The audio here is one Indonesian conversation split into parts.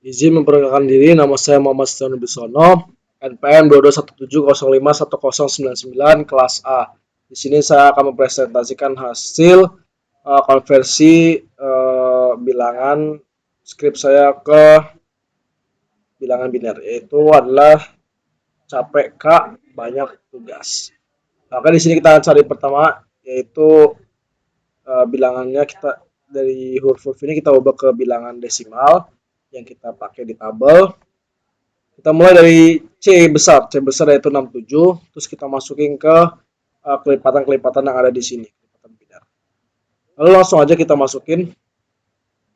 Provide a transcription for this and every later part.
Izin memperkenalkan diri, nama saya Muhammad Setiawan Wibisono, NPM 2217011099 kelas A. Di sini saya akan mempresentasikan hasil konversi bilangan skrip saya ke bilangan biner, yaitu adalah capek K banyak tugas. Maka di sini kita akan cari pertama, yaitu bilangannya kita dari huruf-huruf ini kita ubah ke bilangan desimal yang kita pakai di tabel. Kita mulai dari C besar yaitu 67, terus kita masukin ke kelipatan-kelipatan yang ada di sini. Lalu langsung aja kita masukin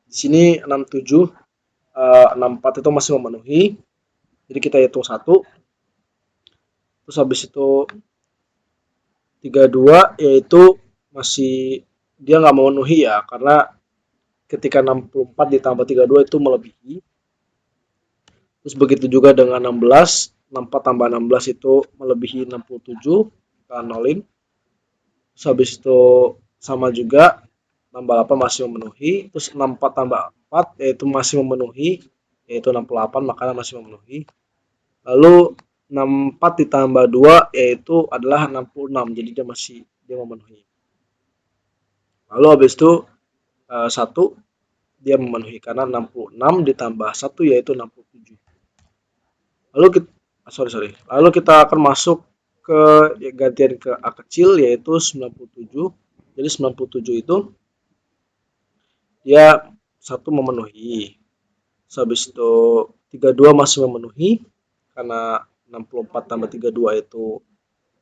di sini 67, 64 itu masih memenuhi. Jadi kita hitung 1. Terus habis itu 32 yaitu masih dia nggak memenuhi ya, karena ketika 64 ditambah 32 itu melebihi. Terus begitu juga dengan 16, 64 tambah 16 itu melebihi 67, kita nolin. Terus habis itu sama juga, tambah 8 masih memenuhi. Terus 64 tambah 4 yaitu masih memenuhi, yaitu 68, makanya masih memenuhi. Lalu 64 ditambah 2 yaitu adalah 66, jadi dia memenuhi. Lalu habis itu 1 dia memenuhi karena 66 ditambah 1 yaitu 67. Lalu kita akan masuk ke gantian ke A kecil yaitu 97. Jadi 97 itu dia 1 memenuhi. Habis itu 32 masih memenuhi karena 64 tambah 32 itu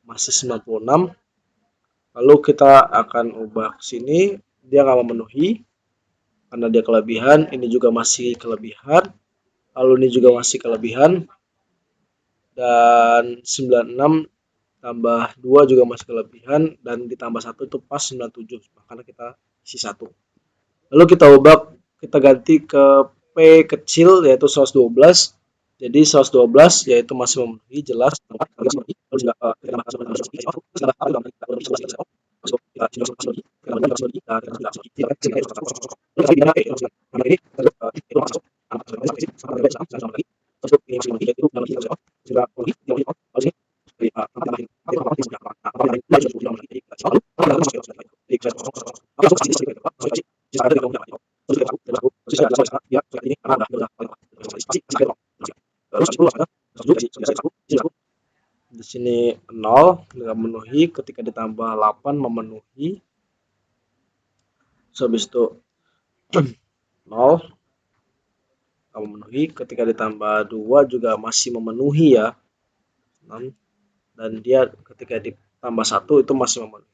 masih 96. Lalu kita akan ubah ke sini, dia nggak memenuhi karena dia kelebihan, ini juga masih kelebihan, lalu ini juga masih kelebihan, dan 96 tambah 2 juga masih kelebihan, dan ditambah 1 itu pas 97, makanya kita isi 1. Lalu kita ubah, kita ganti ke P kecil yaitu 112. Jadi 112 yaitu masih memenuhi, jelas. Di sini 0 nggak memenuhi, ketika ditambah 8 memenuhi. Habis itu 0 nggak memenuhi, ketika ditambah 2 juga masih memenuhi ya, dan dia ketika ditambah 1 itu masih memenuhi.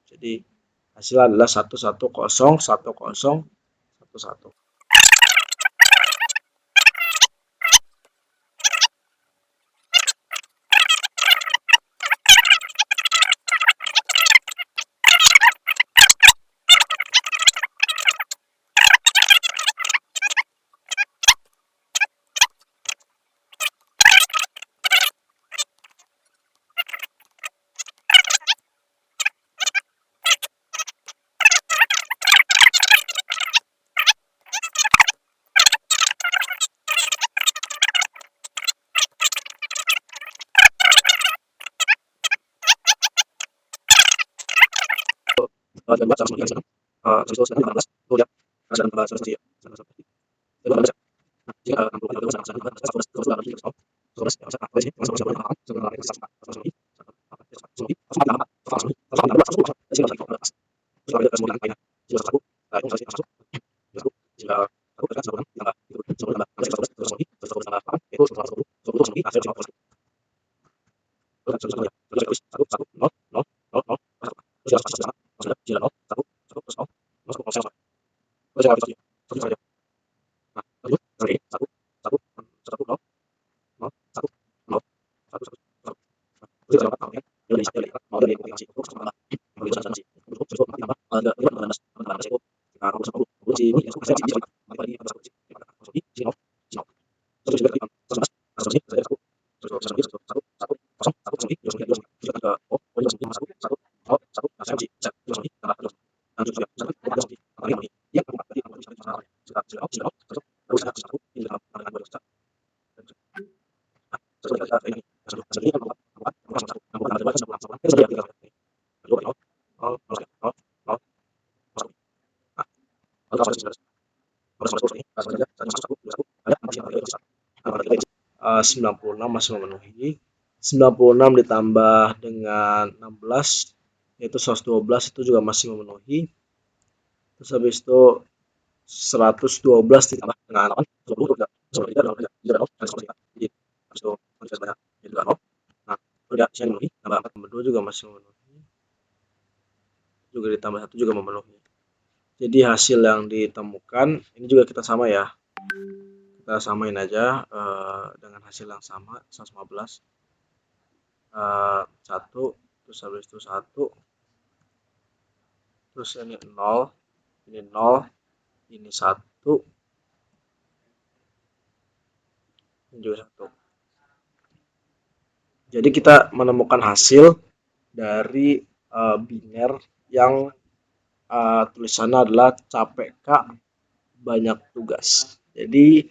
Jadi hasilnya adalah 110 1011. 96 masih memenuhi. 96 ditambah dengan 16 yaitu 112 itu juga masih memenuhi. Terus habis itu 112 ditambah dengan 8 juga masih memenuhi. Juga ditambah 1 juga memenuhi. Jadi hasil yang ditemukan ini juga kita sama ya. Kita samain aja dengan hasil yang sama 115. 1 terus habis itu 1 terus ini 0 ini 0 ini 1 ini juga 1. Jadi kita menemukan hasil dari biner yang tulisannya adalah capek Kak banyak tugas. Jadi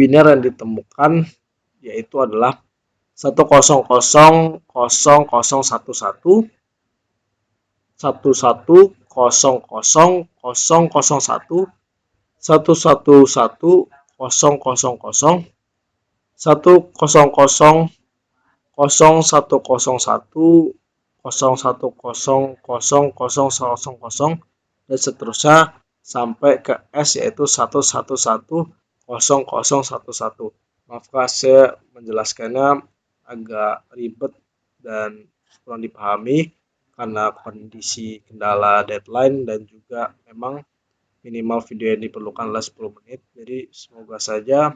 biner yang ditemukan yaitu adalah 1000011 110001 1110001 1110000 1000101 010000 dan seterusnya sampai ke S yaitu 1110011. Maafkan saya menjelaskannya agak ribet dan kurang dipahami karena kondisi kendala deadline dan juga memang minimal video yang diperlukan adalah 10 menit. Jadi semoga saja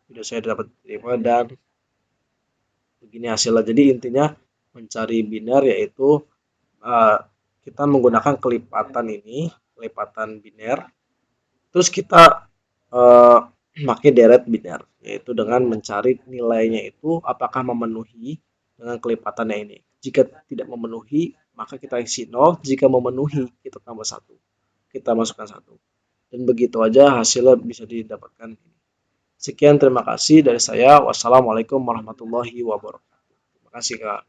video saya dapat diterima dan begini hasilnya. Jadi intinya mencari biner yaitu kita menggunakan kelipatan ini, kelipatan biner. Terus kita pakai deret biner, yaitu dengan mencari nilainya itu apakah memenuhi dengan kelipatannya ini. Jika tidak memenuhi, maka kita isi 0. Jika memenuhi, kita tambah 1. Kita masukkan 1. Dan begitu aja hasilnya bisa didapatkan. Sekian, terima kasih dari saya. Wassalamualaikum warahmatullahi wabarakatuh. Terima kasih Kak.